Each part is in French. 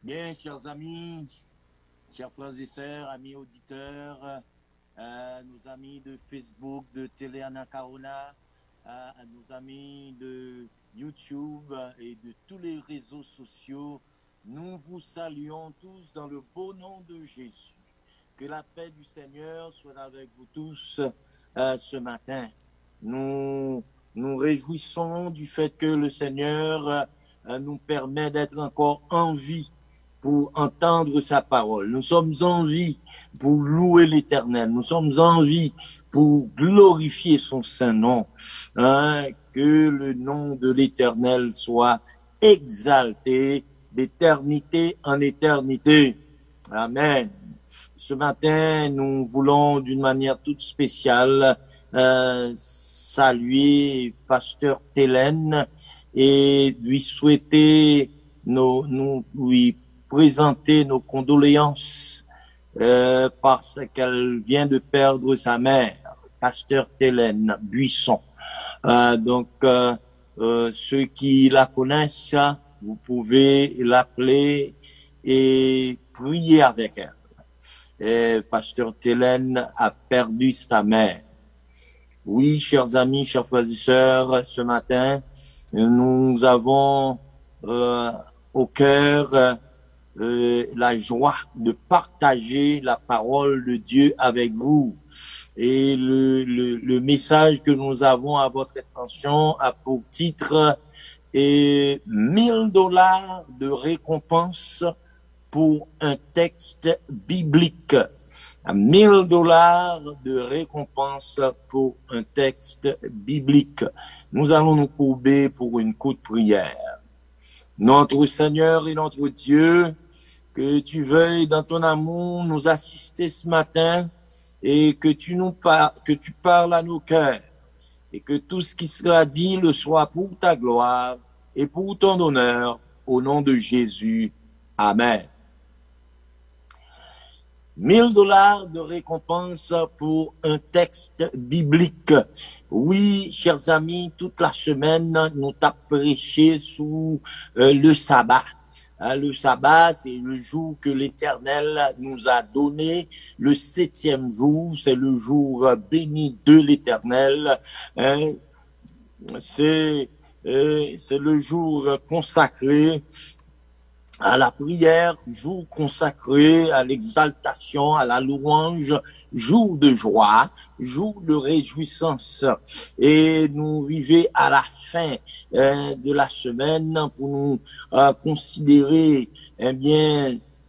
Bien, chers amis, chers frères et sœurs, amis auditeurs, nos amis de Facebook, de Télé Anacaona, nos amis de YouTube et de tous les réseaux sociaux, nous vous saluons tous dans le beau nom de Jésus. Que la paix du Seigneur soit avec vous tous ce matin. Nous nous réjouissons du fait que le Seigneur nous permet d'être encore en vie pour entendre sa parole. Nous sommes en vie pour louer l'Éternel. Nous sommes en vie pour glorifier son saint nom. Que le nom de l'Éternel soit exalté d'éternité en éternité. Amen. Ce matin, nous voulons d'une manière toute spéciale saluer Pasteur Télène et lui souhaiter lui présenter nos condoléances parce qu'elle vient de perdre sa mère, Pasteur Télène Buisson. Ceux qui la connaissent, vous pouvez l'appeler et prier avec elle. Et Pasteur Télène a perdu sa mère. Oui, chers amis, chers frères et sœurs, ce matin, nous avons au cœur la joie de partager la parole de Dieu avec vous. Et le message que nous avons à votre attention a pour titre $1000 de récompense pour un texte biblique. $1000 de récompense pour un texte biblique. Nous allons nous courber pour une courte prière. Notre Seigneur et notre Dieu, que tu veuilles dans ton amour nous assister ce matin et que tu parles à nos cœurs et que tout ce qui sera dit le soit pour ta gloire et pour ton honneur au nom de Jésus. Amen. $1000 de récompense pour un texte biblique. Oui, chers amis, toute la semaine, nous t'avons prêché sous le sabbat. Le sabbat, c'est le jour que l'Éternel nous a donné. Le 7e jour, c'est le jour béni de l'Éternel. C'est le jour consacré à la prière, jour consacré à l'exaltation, à la louange, jour de joie, jour de réjouissance. Et nous arrivons à la fin de la semaine pour nous considérer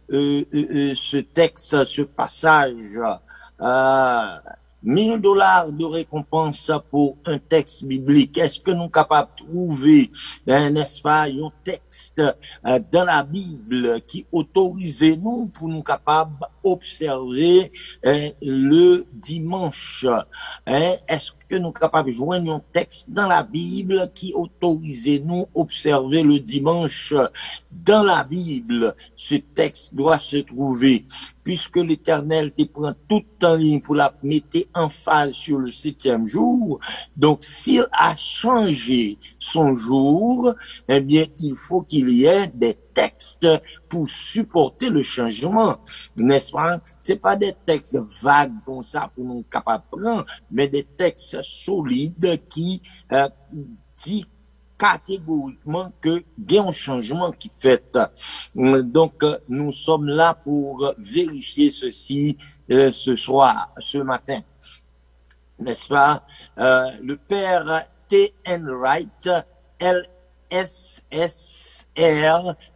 ce texte, ce passage. $1000 de récompense pour un texte biblique. Est-ce que nous sommes capables de trouver, n'est-ce pas, un texte dans la Bible qui autorise nous pour nous capables d'observer le dimanche? Est-ce que nous sommes capables de joindre un texte dans la Bible qui autorise nous observer le dimanche? Dans la Bible, ce texte doit se trouver, puisque l'Éternel te prend tout en ligne pour la mettre en phase sur le 7e jour. Donc, s'il a changé son jour, eh bien, il faut qu'il y ait des textes pour supporter le changement, n'est-ce pas? C'est pas des textes vagues comme ça pour nous capables de prendre, mais des textes solides qui catégoriquement que il y a un changement qui fait. Donc, nous sommes là pour vérifier ceci ce soir, ce matin. N'est-ce pas? Le père T.N. Wright, LSSR,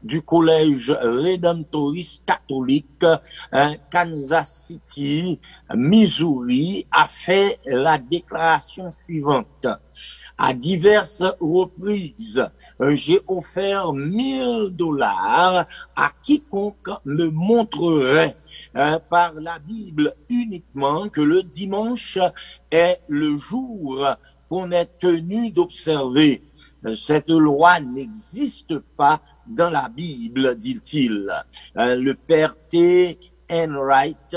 du collège rédemptoriste catholique, Kansas City, Missouri, a fait la déclaration suivante. À diverses reprises, j'ai offert $1000 à quiconque me montrerait par la Bible uniquement que le dimanche est le jour qu'on est tenu d'observer. Cette loi n'existe pas dans la Bible, dit-il. Le père T. N. Wright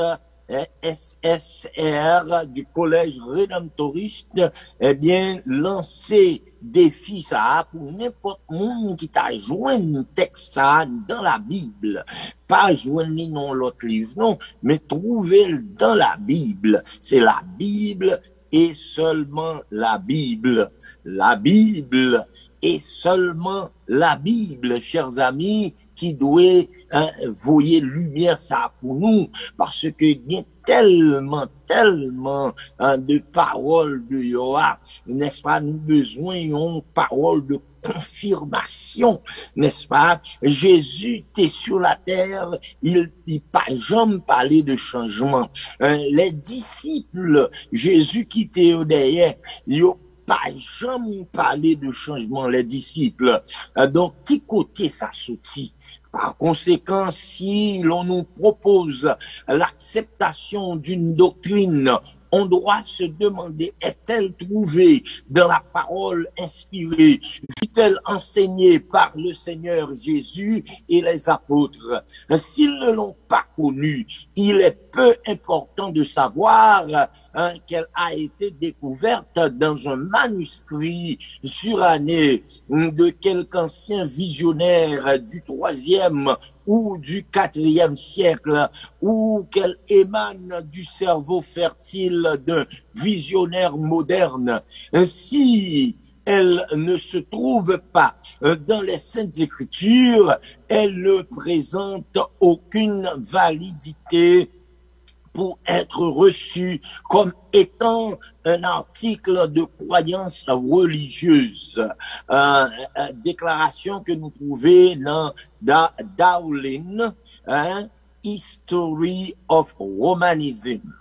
SSR du Collège Rédemptoriste, eh bien, lancer défi ça pour n'importe monde qui t'a joint un texte ça dans la Bible. Pas joindre ni non l'autre livre, non, mais trouver dans la Bible. C'est la Bible et seulement la Bible. La Bible et seulement la Bible, chers amis, qui doit voyer lumière ça pour nous, parce que il y a tellement de paroles de Yoa, n'est-ce pas, nous besoin d'une parole de confirmation, n'est-ce pas? Jésus était sur la terre, il pas jamais parlé de changement. Les disciples, Jésus qui était au derrière, ils pas jamais parlé de changement, les disciples. Donc, qui côté ça sorti? Par conséquent, si l'on nous propose l'acceptation d'une doctrine, on doit se demander, est-elle trouvée dans la parole inspirée? Fut-elle enseignée par le Seigneur Jésus et les apôtres? S'ils ne l'ont pas connue, il est peu important de savoir qu'elle a été découverte dans un manuscrit suranné de quelque ancien visionnaire du 3e ou du 4e siècle, ou qu'elle émane du cerveau fertile d'un visionnaire moderne. Si elle ne se trouve pas dans les Saintes Écritures, elle ne présente aucune validité pour être reçue comme étant un article de croyance religieuse. Déclaration que nous trouvons dans Dowling, History of Romanism.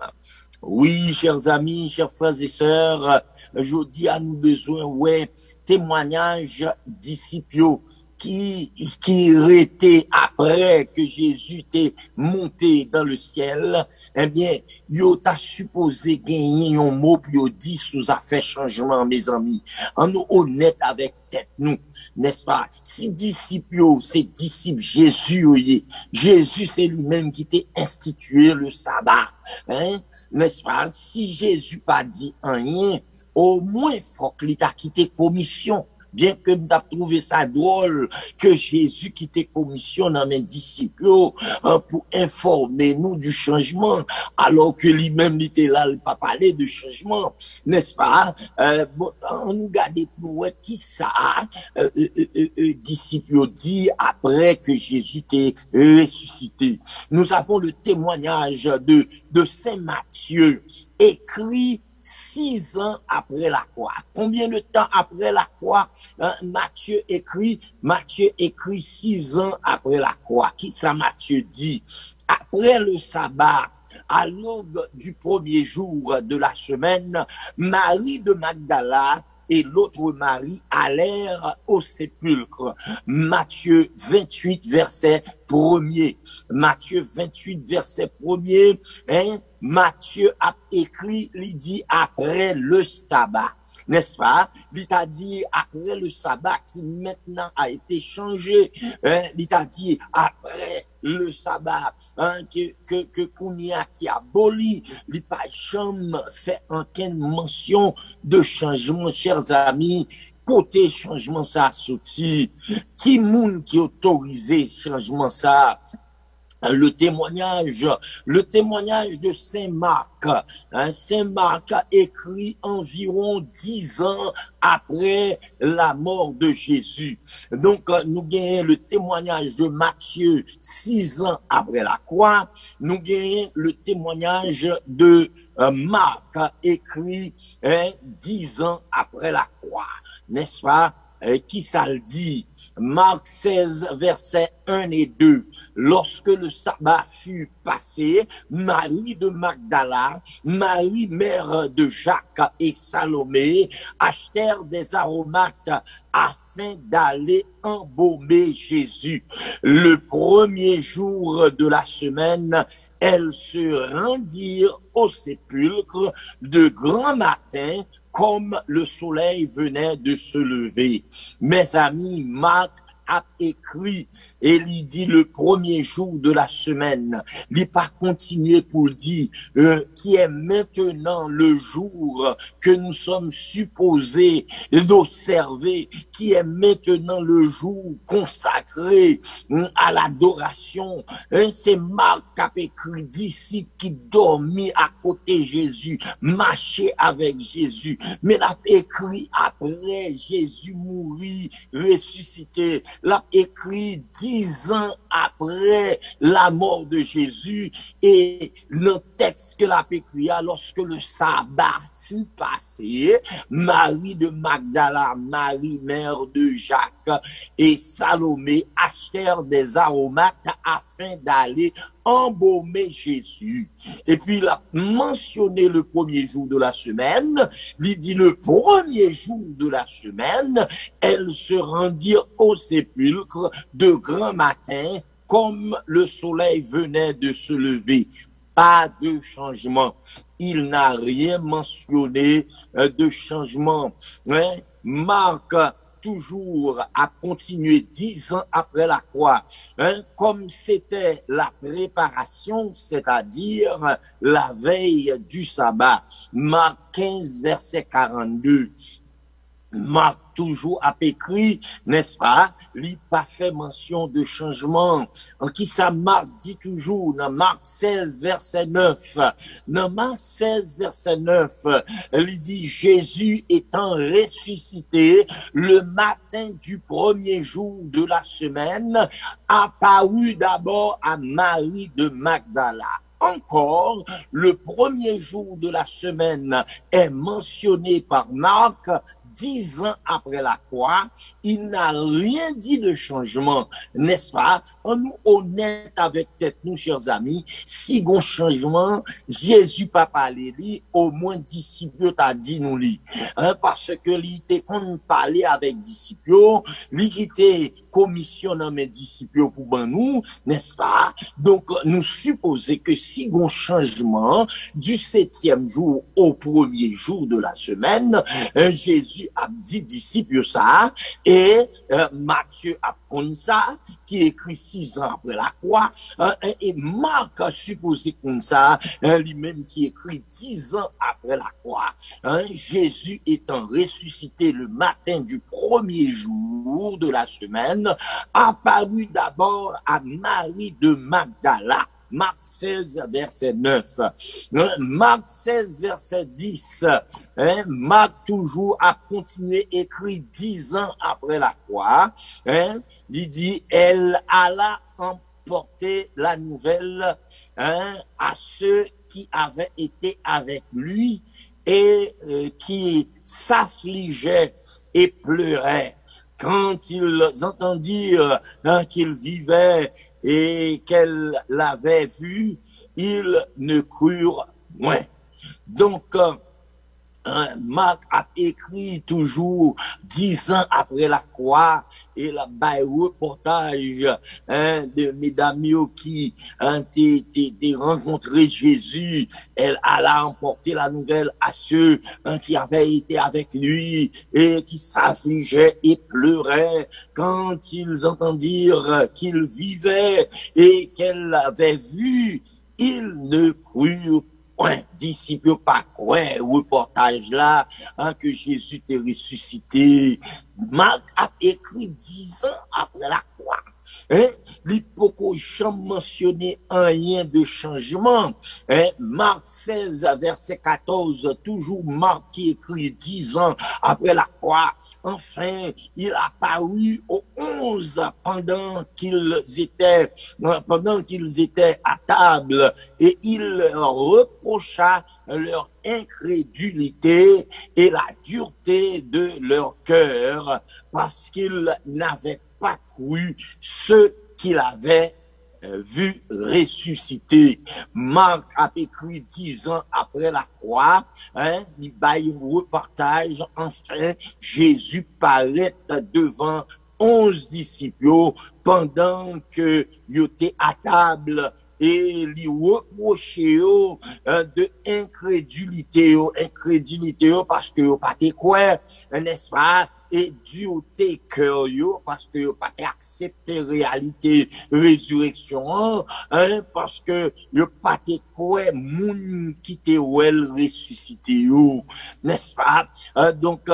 Oui, chers amis, chers frères et sœurs, je dis à nous besoin, ouais, témoignages disciples qui était après que Jésus était monté dans le ciel, eh bien, yo t'a supposé gagner un mot puis yo dit sous a fait changement, mes amis. En nous honnête avec tête nous, n'est-ce pas? Si disciples, c'est disciples Jésus, Jésus c'est lui-même qui t'a institué le sabbat, hein? N'est-ce pas? Si Jésus pas dit rien, au moins faut qu'il t'a quitté commission. Bien que nous avons trouvé ça drôle que Jésus quitte commission dans mes disciples pour informer nous du changement, alors que lui-même était là, il pas parler de changement, n'est-ce pas? Bon, on nous garde pour qui ça disciples dit après que Jésus était ressuscité. Nous avons le témoignage de Saint Matthieu, écrit 6 ans après la croix. Combien de temps après la croix Matthieu écrit 6 ans après la croix. Qui ça Matthieu dit? Après le sabbat, à l'aube du premier jour de la semaine, Marie de Magdala et l'autre Marie allèrent au sépulcre. Matthieu 28, verset 1er. Matthieu 28, verset 1er. Matthieu a écrit, il dit après le sabbat. N'est-ce pas? Il t'a dit après le sabbat qui maintenant a été changé. Il t'a dit après le sabbat que Kounia qui aboli, il pas jamais fait aucune mention de changement, chers amis. Côté changement ça a sorti. Qui moun qui autorisé changement ça? Le témoignage de Saint Marc. Saint Marc a écrit environ 10 ans après la mort de Jésus. Donc, nous gagnons le témoignage de Matthieu 6 ans après la croix. Nous gagnons le témoignage de Marc écrit 10 ans après la croix. N'est-ce pas? Qui ça le dit? Marc 16, versets 1 et 2. Lorsque le sabbat fut passé, Marie de Magdala, Marie mère de Jacques et Salomé achetèrent des aromates afin d'aller embaumer Jésus. Le premier jour de la semaine, elles se rendirent au sépulcre de grand matin, comme le soleil venait de se lever. Mes amis, Marc a écrit, et il dit le premier jour de la semaine, il n'a pas continué pour dire, qui est maintenant le jour que nous sommes supposés d'observer, qui est maintenant le jour consacré à l'adoration. C'est Marc qui a écrit, disciple qui dormit à côté de Jésus, marchait avec Jésus, mais l'a écrit après Jésus mourit, ressuscité, l'a écrit 10 ans après la mort de Jésus, et le texte que l'a écrit lorsque le sabbat fut passé, Marie de Magdala, Marie mère de Jacques et Salomé achetèrent des aromates afin d'aller embaumer Jésus. Et puis il a mentionné le premier jour de la semaine, il dit le premier jour de la semaine, elles se rendirent au sépulcre de grand matin, comme le soleil venait de se lever. Pas de changement. Il n'a rien mentionné de changement. Marc toujours a continué 10 ans après la croix, comme c'était la préparation, c'est-à-dire la veille du sabbat. Marc 15, verset 42. Marc toujours a écrit, n'est-ce pas, il pas fait mention de changement. En qui ça Marc dit toujours, dans Marc 16, verset 9, dans Marc 16, verset 9, il dit, Jésus étant ressuscité le matin du premier jour de la semaine, apparut d'abord à Marie de Magdala. Encore, le premier jour de la semaine est mentionné par Marc 10 ans après la croix, il n'a rien dit de changement, n'est-ce pas? On nous honnête avec tête, nous, chers amis, si bon changement, Jésus pas parlé, au moins disciples t'a dit nous li. Parce que il était qu'on parlait avec disciples, il était commission dans mes disciples pour ben nous, n'est-ce pas? Donc, nous supposons que si bon changement du 7e jour au premier jour de la semaine, Jésus a dit disciples ça, et Matthieu a pris ça, qui écrit 6 ans après la croix, et Marc a supposé comme ça, lui-même qui écrit 10 ans après la croix. Jésus étant ressuscité le matin du premier jour de la semaine, apparut d'abord à Marie de Magdala. Marc 16, verset 9. Marc 16, verset 10. Marc toujours a continué écrit 10 ans après la croix. Il dit, elle alla emporter la nouvelle à ceux qui avaient été avec lui et qui s'affligeaient et pleuraient. Quand ils entendirent qu'il vivait et qu'elle l'avait vu, ils ne crurent moins. Donc, Marc a écrit toujours 10 ans après la croix et la reportage de mesdames qui ont rencontré Jésus. Elle alla emporter la nouvelle à ceux qui avaient été avec lui et qui s'affligeaient et pleuraient quand ils entendirent qu'il vivait et qu'elle l'avait vu. Ils ne crurent point, disciples pas quoi, reportage là, que Jésus est ressuscité. Marc a écrit 10 ans après la croix. Il peut jamais mentionner rien de changement. Marc 16, verset 14, toujours Marc qui écrit 10 ans après la croix. Enfin, il a paru aux 11 pendant qu'ils étaient à table, et il leur reprocha leur incrédulité et la dureté de leur cœur, parce qu'ils n'avaient pas cru ceux qu'il avait vu ressusciter. Marc a écrit 10 ans après la croix, il baille un reportage, enfin, Jésus paraît devant 11 disciples pendant que ils étaient à table et lui reprocher de incrédulité parce que yo pas te quoi, n'est-ce pas, et dû au cœur yo parce que yo pas accepté réalité résurrection, parce que yo pas te quoi moun qui te wel ressuscité yo, n'est-ce pas. Donc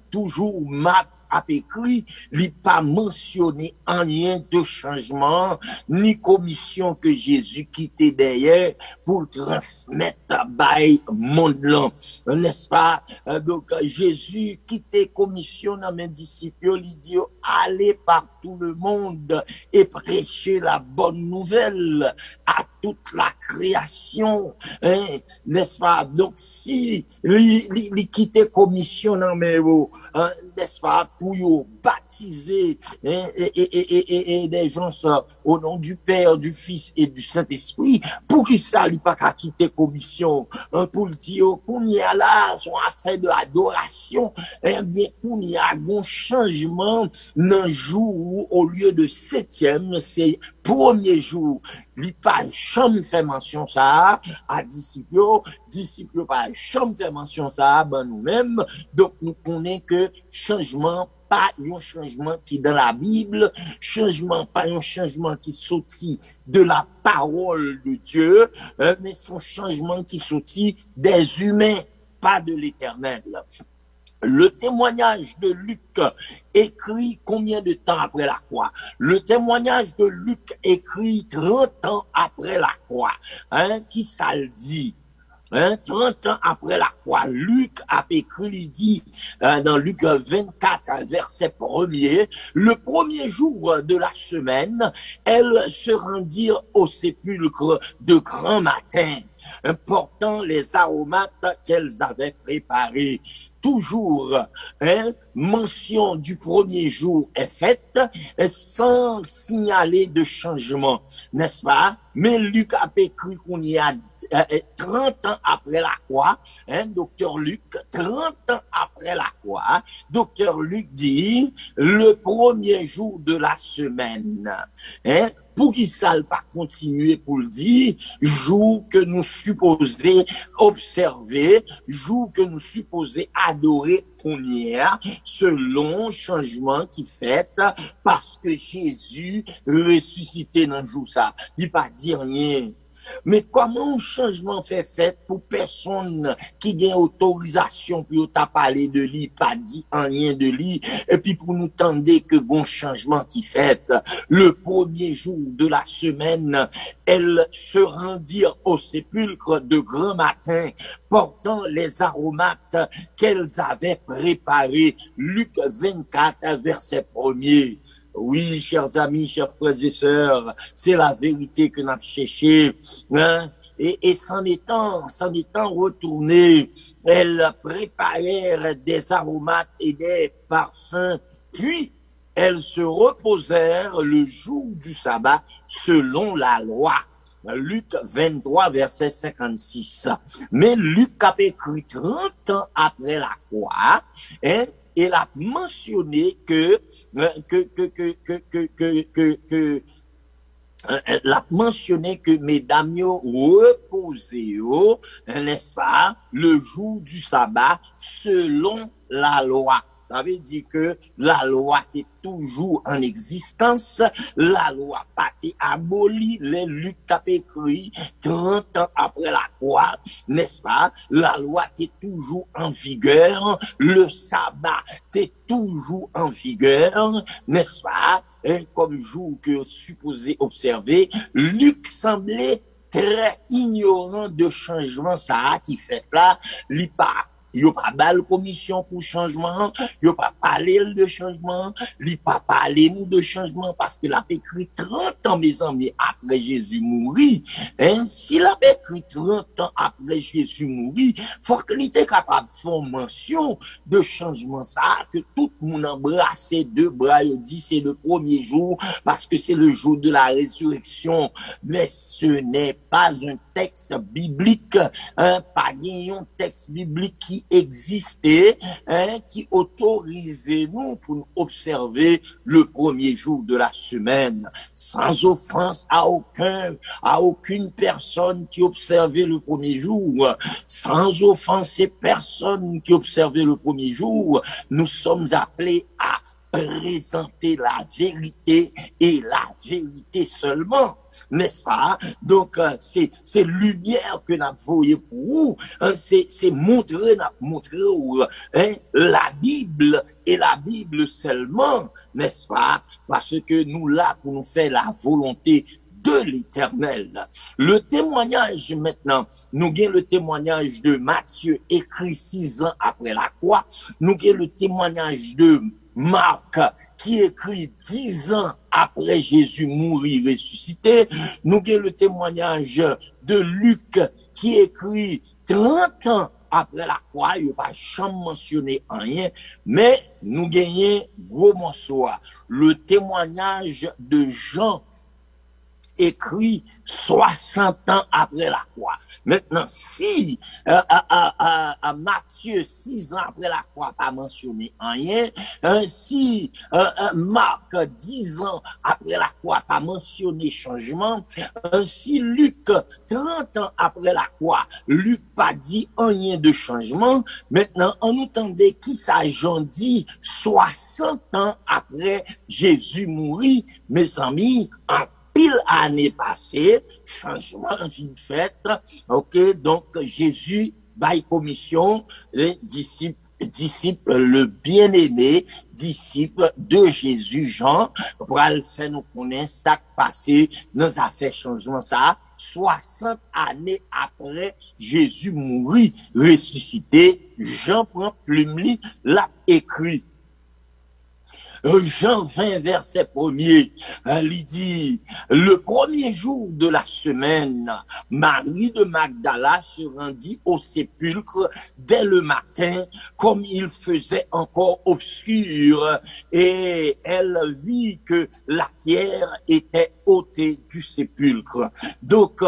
toujours m'a a écrit, il pas mentionné en rien de changement, ni commission que Jésus quittait derrière pour transmettre by monde là, n'est-ce pas? Donc, Jésus quittait commission dans mes disciples, il dit, allez par tout le monde et prêcher la bonne nouvelle à toute la création, hein, n'est-ce pas? Donc, si il quittait commission dans mes mots, n'est-ce pas? Pour y baptiser et des gens au nom du Père, du Fils et du Saint-Esprit, pour qu'ils ne pas qu'à quitter commission, pour le dire, pour y a là, son affaire de adoration, eh bien, pour y a un changement d'un jour où, au lieu de 7e, c'est premier jour, il pas jamais fait mention ça à disciples pas jamais fait mention ça ben nous-mêmes, donc nous connaissons que changement pas un changement qui dans la Bible, changement pas un changement qui sortit de la parole de Dieu, mais son changement qui sortit des humains, pas de l'Éternel. Le témoignage de Luc écrit combien de temps après la croix? Le témoignage de Luc écrit 30 ans après la croix. Hein, qui ça le dit? 30 ans après la croix, Luc a écrit, il dit, dans Luc 24, verset 1er, le premier jour de la semaine, elles se rendirent au sépulcre de grand matin, portant les aromates qu'elles avaient préparés. Toujours, mention du premier jour est faite sans signaler de changement, n'est-ce pas? Mais Luc a écrit qu'on y a 30 ans après la croix, docteur Luc, 30 ans après la croix, docteur Luc dit le premier jour de la semaine, pour qu'il ne pas continuer pour le dire, jour que nous supposons observer, jour que nous supposons adorer qu'on y a, selon changement qui fait, parce que Jésus ressuscité dans le jour ça. Il pas dire rien. Mais comment un changement fait pour personne qui gagne autorisation pour t'a parlé de lui, pas dit rien de lui, et puis pour nous tendre que bon changement qui fait, le premier jour de la semaine, elles se rendirent au sépulcre de grand matin, portant les aromates qu'elles avaient préparés. Luc 24, verset 1er. Oui, chers amis, chers frères et sœurs, c'est la vérité que nous avons cherché, hein? Et s'en étant retourné, elles préparèrent des aromates et des parfums, puis elles se reposèrent le jour du sabbat selon la loi. Luc 23, verset 56. Mais Luc a écrit 30 ans après la croix, hein? Et il a mentionné l'a mentionné que mesdames reposé, n'est-ce pas, le jour du sabbat selon la loi. Ça veut dire que la loi est toujours en existence, la loi pas été abolie, les Luc a écrit 30 ans après la croix, n'est-ce pas? La loi est toujours en vigueur, le sabbat est toujours en vigueur, n'est-ce pas? Et comme jour que supposé observer, Luc semblait très ignorant de changement ça qui fait là, il pas yo pas balle commission pour changement, yo pas parlé de changement, li pas parlé nous de changement parce que l'a écrit 30 ans mes amis après Jésus mourit. Hein, si l'a écrit 30 ans après Jésus mourit, faut qu'il était capable de faire mention de changement ça que tout le monde embrassait deux bras et dit c'est le premier jour parce que c'est le jour de la résurrection, mais ce n'est pas un texte biblique, pas un texte biblique qui qui existait, qui autorisait nous pour nous observer le premier jour de la semaine, sans offense à aucune personne qui observait le premier jour, sans offenser personne qui observait le premier jour. Nous sommes appelés à présenter la vérité et la vérité seulement. N'est-ce pas? Donc, c'est lumière que nous voyons pour vous. C'est montrer la Bible et la Bible seulement. N'est-ce pas? Parce que nous là pour nous faire la volonté de l'Éternel. Le témoignage maintenant, nous avons le témoignage de Matthieu écrit 6 ans après la croix. Nous avons le témoignage de Marc qui écrit 10 ans après Jésus mourir ressuscité. Nous avons le témoignage de Luc qui écrit 30 ans après la croix. Il n'a pas jamais mentionné rien, mais nous gagnons gros morceau. Le témoignage de Jean écrit 60 ans après la croix. Maintenant, si Matthieu 6 ans après la croix pas mentionné rien, si Marc 10 ans après la croix pas mentionné changement, si Luc 30 ans après la croix, Luc pas dit rien de changement, maintenant on nous tendait qui ça Jean dit 60 ans après Jésus mourit, mes amis, en pile année passée, changement vite fait, ok, donc Jésus, by commission, les disciples, le bien-aimé, disciple de Jésus, Jean, pour aller faire nous connaître ça qui passé dans les affaires changement ça, 60 années après Jésus mourit, ressuscité, Jean prend plume, l'a écrit. Jean 20, verset 1er, il dit, le premier jour de la semaine, Marie de Magdala se rendit au sépulcre dès le matin, comme il faisait encore obscur, et elle vit que la pierre était ôtée du sépulcre. Donc,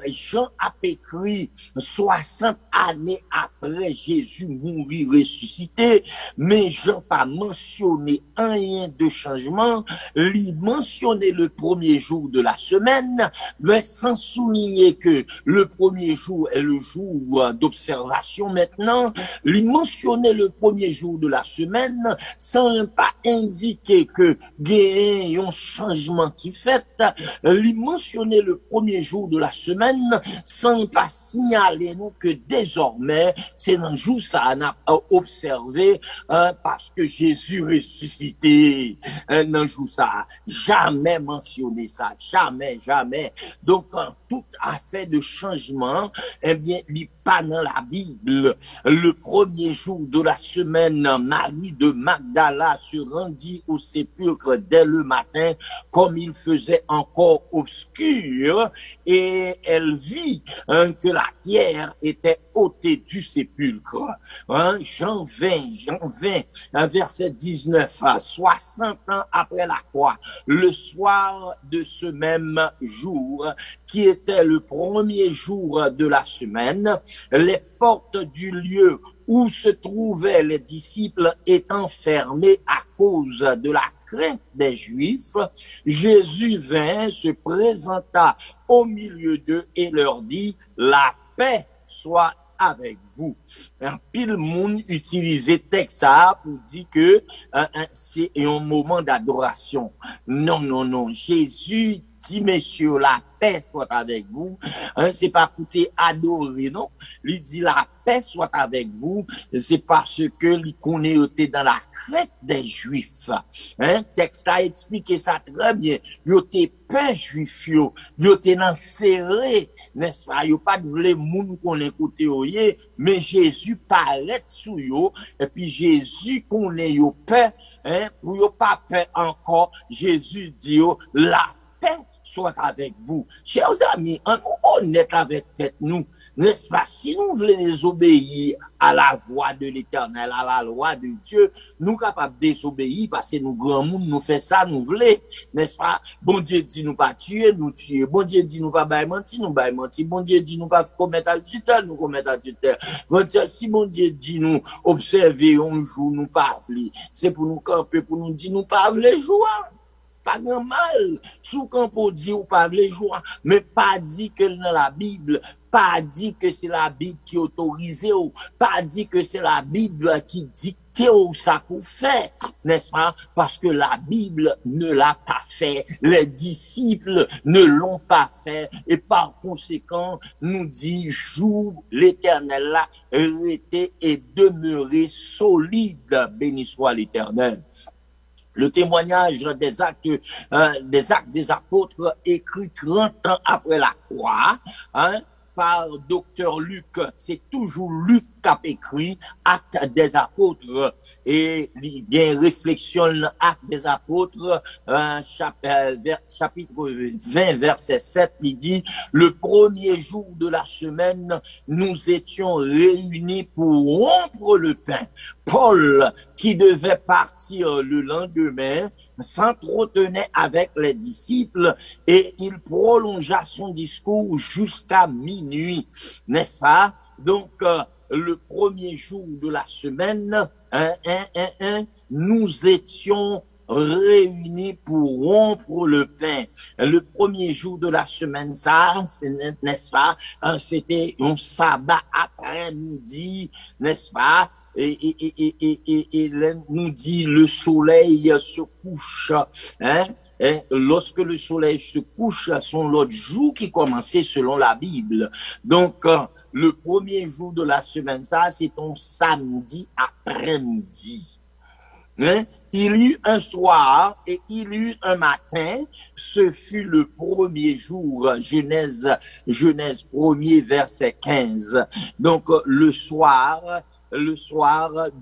Jean a écrit 60 années après Jésus mourir ressuscité, mais Jean pas mentionné rien de changement, il mentionnait le premier jour de la semaine, mais sans souligner que le premier jour est le jour d'observation maintenant, il mentionnait le premier jour de la semaine sans pas indiquer que il y a un changement qui fait, il mentionnait le premier jour de la semaine sans pas signaler nous que désormais c'est un jour ça on a observé parce que Jésus ressuscité un jour ça, jamais mentionné ça, jamais. Donc, en tout affaire de changement, eh bien, il pas dans la Bible. Le premier jour de la semaine, Marie de Magdala se rendit au sépulcre dès le matin, comme il faisait encore obscur, et elle vit que la pierre était ôtée du sépulcre. Jean 20, verset 19, 60 ans après la croix, le soir de ce même jour, qui était le premier jour de la semaine, les portes du lieu où se trouvaient les disciples étant fermées à cause de la crainte des Juifs, Jésus vint, se présenta au milieu d'eux et leur dit, la paix soit avec vous. Un pile monde utilisait texte ça pour dire que c'est un moment d'adoration. Non. Jésus dit, messieurs, la paix soit avec vous. C'est pas coûter adorer, non. Il dit la paix soit avec vous. C'est parce que il connaît était dans la crainte des Juifs. Texte a expliqué ça très bien. Il était pas juif, il était dans serré, n'est-ce pas? Il pas de vrai monde qu'on écoute mais Jésus paraît sous yo, et puis Jésus connaît yo paix, pour yo pas paix encore, Jésus dit yo, la paix soit avec vous. Chers amis, on honnête avec tête nous, n'est-ce pas? Si nous voulons désobéir à la voix de l'Éternel, à la loi de Dieu, nous capables de désobéir parce que nous grand monde nous fait ça, nous voulons, n'est-ce pas? Bon Dieu dit nous pas tuer, nous tuer. Bon Dieu dit nous pas bailler mentir, nous bailler mentir. Bon Dieu dit nous pas commettre adultère, nous commettre adultère. Bon Dieu, si bon Dieu dit nous observer un jour, nous pas vle, c'est pour nous camper, pour nous dire nous pas vle joie. Pas grand mal, sous campo dit ou pas vle joie, mais pas dit que dans la Bible, pas dit que c'est la Bible qui autorise ou, pas dit que c'est la Bible qui dicte ou ça qu'on fait, n'est-ce pas? Parce que la Bible ne l'a pas fait, les disciples ne l'ont pas fait, et par conséquent, nous dit, joue l'Éternel là, était et demeurer solide, béni soit l'Éternel. Le témoignage des actes des apôtres écrit 30 ans après la croix, hein, par docteur Luc, c'est toujours Luc qui a écrit Actes des apôtres et il y a une réflexion Actes des apôtres chapitre 20 verset 7 il dit le premier jour de la semaine nous étions réunis pour rompre le pain. Paul qui devait partir le lendemain s'entretenait avec les disciples et il prolongea son discours jusqu'à minuit, n'est-ce pas? Donc le premier jour de la semaine, nous étions réunis pour rompre le pain. Le premier jour de la semaine, ça, n'est-ce pas? C'était un sabbat après-midi, n'est-ce pas? Et nous dit le soleil se couche, hein? Et lorsque le soleil se couche, sont l'autre jour qui commençait selon la Bible. Donc, le premier jour de la semaine, ça, c'est un samedi après-midi. Hein? Il y eut un soir et il y eut un matin, ce fut le premier jour, Genèse 1er, verset 15. Donc, le soir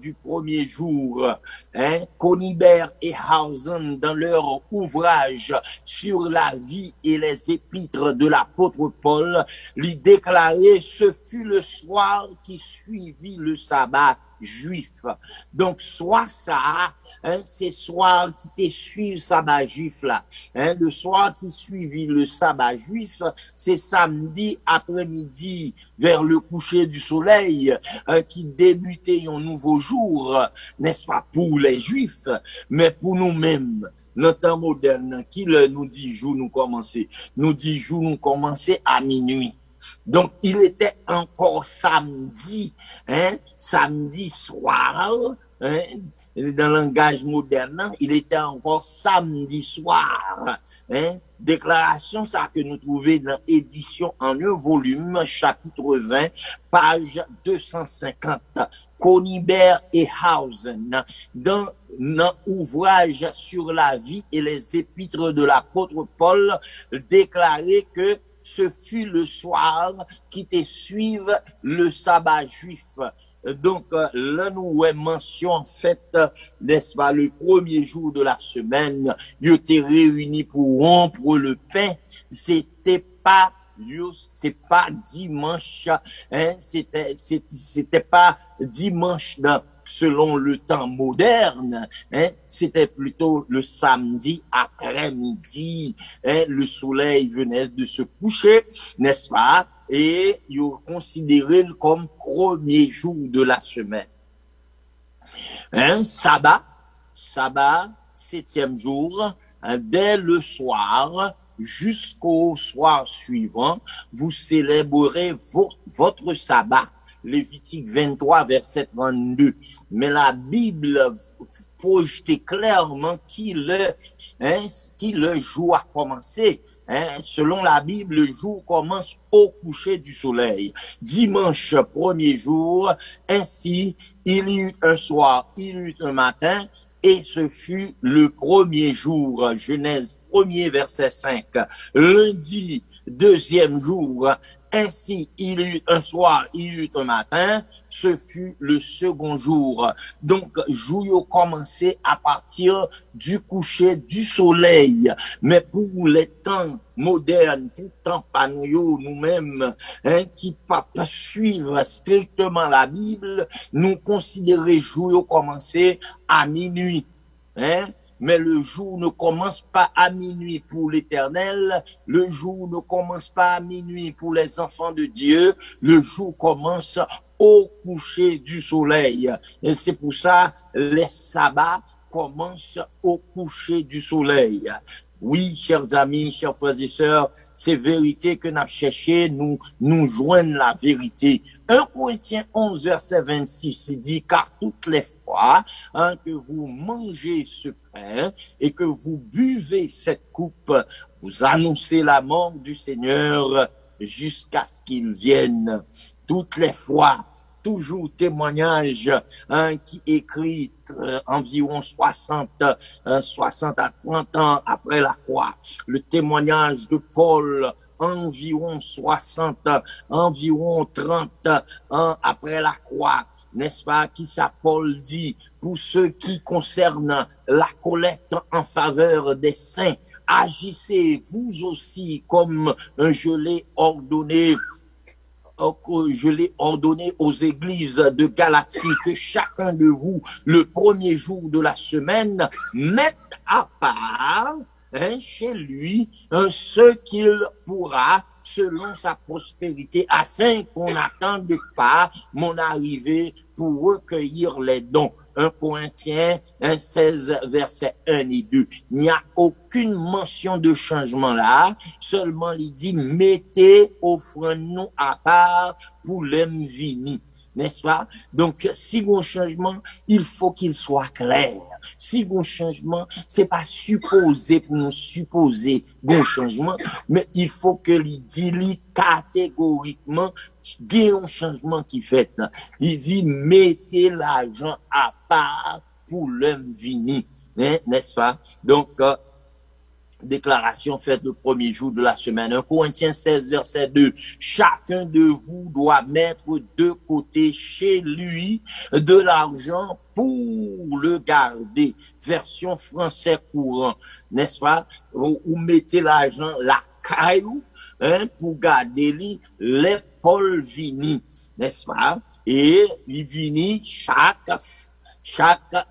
du premier jour, hein, Conibert et Hausen, dans leur ouvrage sur la vie et les épîtres de l'apôtre Paul, lui déclarait, ce fut le soir qui suivit le sabbat juif. Donc, soit ça, hein, c'est soir qui te suivi le sabbat juif là. Hein, le soir qui suivit le sabbat juif, c'est samedi après-midi, vers le coucher du soleil, hein, qui débutait un nouveau jour, n'est-ce pas, pour les juifs, mais pour nous-mêmes. Notre temps moderne, qui nous dit jour nous commencer? Nous dit jour nous commencer à minuit. Donc, il était encore samedi, hein, samedi soir, hein, dans le langage moderne, il était encore samedi soir, hein, déclaration ça que nous trouvons dans édition en un volume, chapitre 20, page 250, Conibert et Hausen, dans ouvrage sur la vie et les épîtres de l'apôtre Paul, déclarait que ce fut le soir qui te suive le sabbat juif. Donc, là, nous avons mention, en fait, n'est-ce pas, le premier jour de la semaine, ils étaient réunis pour rompre le pain. C'est pas dimanche, hein, c'était pas dimanche selon le temps moderne, hein, c'était plutôt le samedi après-midi, hein, le soleil venait de se coucher, n'est-ce pas, et ils ont considéré comme premier jour de la semaine. Hein, sabbat, 7e jour, hein, dès le soir, jusqu'au soir suivant, vous célébrerez votre sabbat. Lévitique 23, verset 32. Mais la Bible projette clairement qui le jour a commencé. Hein, selon la Bible, le jour commence au coucher du soleil. Dimanche, premier jour, ainsi, il y eut un soir, il y eut un matin, et ce fut le premier jour, Genèse 1er, verset 5. Lundi, 2e jour. Ainsi, il y eut un soir, il y eut un matin, ce fut le second jour. Donc, jour commençait à partir du coucher du soleil. Mais pour les temps modernes, tout temps pas nous-mêmes, qui pas suivre strictement la Bible, nous considérons jour commençait à minuit. Mais le jour ne commence pas à minuit pour l'Éternel, le jour ne commence pas à minuit pour les enfants de Dieu, le jour commence au coucher du soleil. Et c'est pour ça les sabbats commencent au coucher du soleil. Oui, chers amis, chers frères et sœurs, c'est vérité que nous avons cherché, nous joignons la vérité. 1 Corinthiens 11, verset 26, dit, car toutes les fois que vous mangez ce pain et que vous buvez cette coupe, vous annoncez la mort du Seigneur jusqu'à ce qu'il vienne. Toutes les fois, toujours témoignage qui écrit environ 60 à 30 ans après la croix. Le témoignage de Paul environ 30 ans après la croix. N'est-ce pas, qui ça Paul dit, pour ce qui concerne la collecte en faveur des saints, agissez vous aussi comme je l'ai ordonné aux églises de Galatie, que chacun de vous, le premier jour de la semaine, mette à part chez lui ce qu'il pourra selon sa prospérité, afin qu'on n'attende pas mon arrivée pour recueillir les dons. 1 Corinthiens 16, versets 1 et 2. Il n'y a aucune mention de changement là, seulement il dit, mettez offrez-nous à part pour l'envini. N'est-ce pas? Donc, si bon changement, il faut qu'il soit clair. Si bon changement, c'est pas supposé pour nous supposer bon changement, mais il faut que il dit catégoriquement qu'il y a un changement qui fait. Il dit, mettez l'argent à part pour l'homme vini. N'est-ce pas? Donc, déclaration faite le premier jour de la semaine. 1 Corinthiens 16, verset 2. Chacun de vous doit mettre de côté chez lui de l'argent pour le garder. Version français courant. N'est-ce pas? Ou mettez l'argent la caillou, pour garder les Paul vini. N'est-ce pas? Et il vini chaque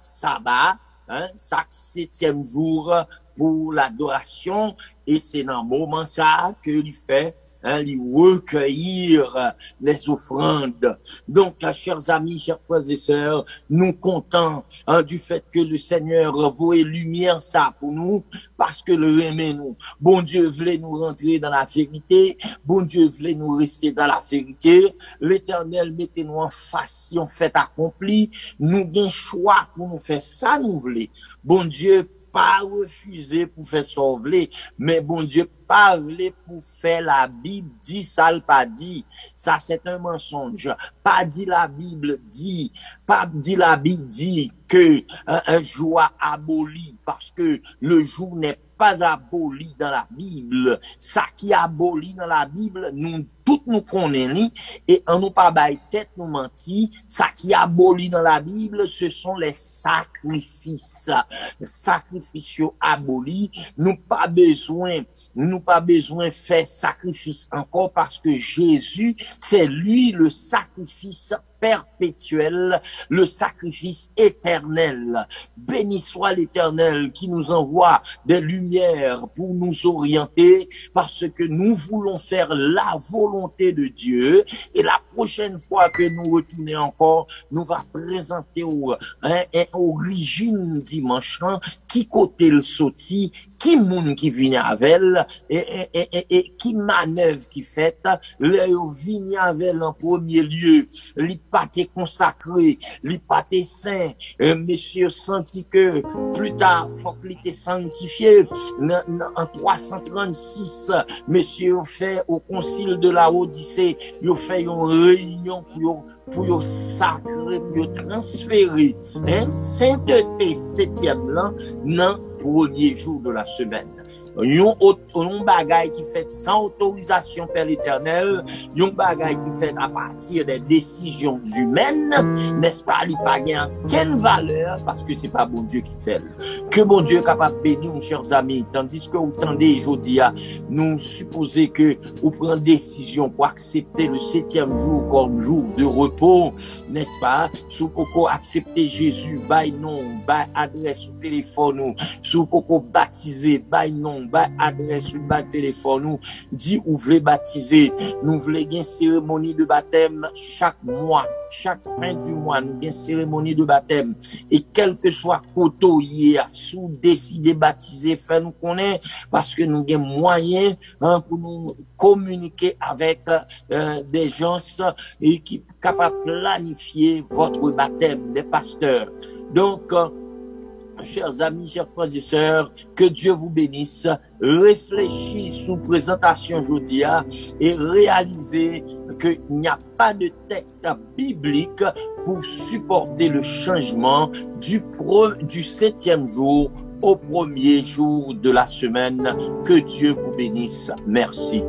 sabbat, chaque 7e jour, pour l'adoration, et c'est dans le moment ça qu'il fait, il recueillir les offrandes. Donc, chers amis, chers frères et sœurs, nous comptons du fait que le Seigneur voit lumière ça pour nous, parce que le aimait nous. Bon Dieu voulait nous rentrer dans la vérité, bon Dieu voulait nous rester dans la vérité. L'Éternel mettez nous en face si on fait accompli. Nous avons choix pour nous faire ça, nous voulons. Bon Dieu pas refuser pour faire sauver, mais bon Dieu pas voulu pour faire la Bible dit ça le pas dit. Ça c'est un mensonge. Pas dit la Bible dit, pas dit la Bible dit que un jour aboli, parce que le jour n'est pas aboli dans la Bible. Ça qui est aboli dans la Bible, nous toutes nous connaissons, et en nous pas bail tête nous mentir. Ça qui est aboli dans la Bible, ce sont les sacrifices. Les sacrifices abolis. Nous pas besoin faire sacrifice encore, parce que Jésus, c'est lui le sacrifice perpétuel, le sacrifice éternel. Béni soit l'Éternel qui nous envoie des lumières pour nous orienter, parce que nous voulons faire la volonté de Dieu, et la prochaine fois que nous retournons encore, nous va présenter origine dimanche, qui côté le sorti, qui moun qui vient avec et qui manœuvre qui fait, le vient avec en premier lieu, li pas consacré, li pas saint, monsieur senti que plus tard faut qu'il était sanctifié. En 336, monsieur fait au concile de la Odyssée, il fait une réunion pour sacrer, pour transférer sainteté 7e là dans premier jour de la semaine. yon bagay qui fait sans autorisation Père l'Éternel, yon bagay qui fait à partir des décisions humaines, n'est-ce pas, il n'y a pas aucune valeur parce que c'est pas bon Dieu qui fait. Que bon Dieu est capable de bénir, mes chers amis, tandis que vous tendez aujourd'hui à nous supposer que vous prenez décision pour accepter le 7e jour comme jour de repos, n'est-ce pas, sous pour accepter Jésus, by nom, by adresse au téléphone, sous pour baptiser, by nom, by adresse ou by téléphone, dit ou voulez baptiser, nous voulons une cérémonie de baptême chaque mois, chaque fin du mois, nous avons une cérémonie de baptême. Et quel que soit koto hier, sous décider baptiser, faire nous connaître, parce que nous avons moyen pour nous communiquer avec des gens et qui sont capables de planifier votre baptême, des pasteurs. Donc, chers amis, chers frères et sœurs, que Dieu vous bénisse. Réfléchissez sous présentation aujourd'hui et réalisez qu'il n'y a pas de texte biblique pour supporter le changement du 7e jour au premier jour de la semaine. Que Dieu vous bénisse. Merci.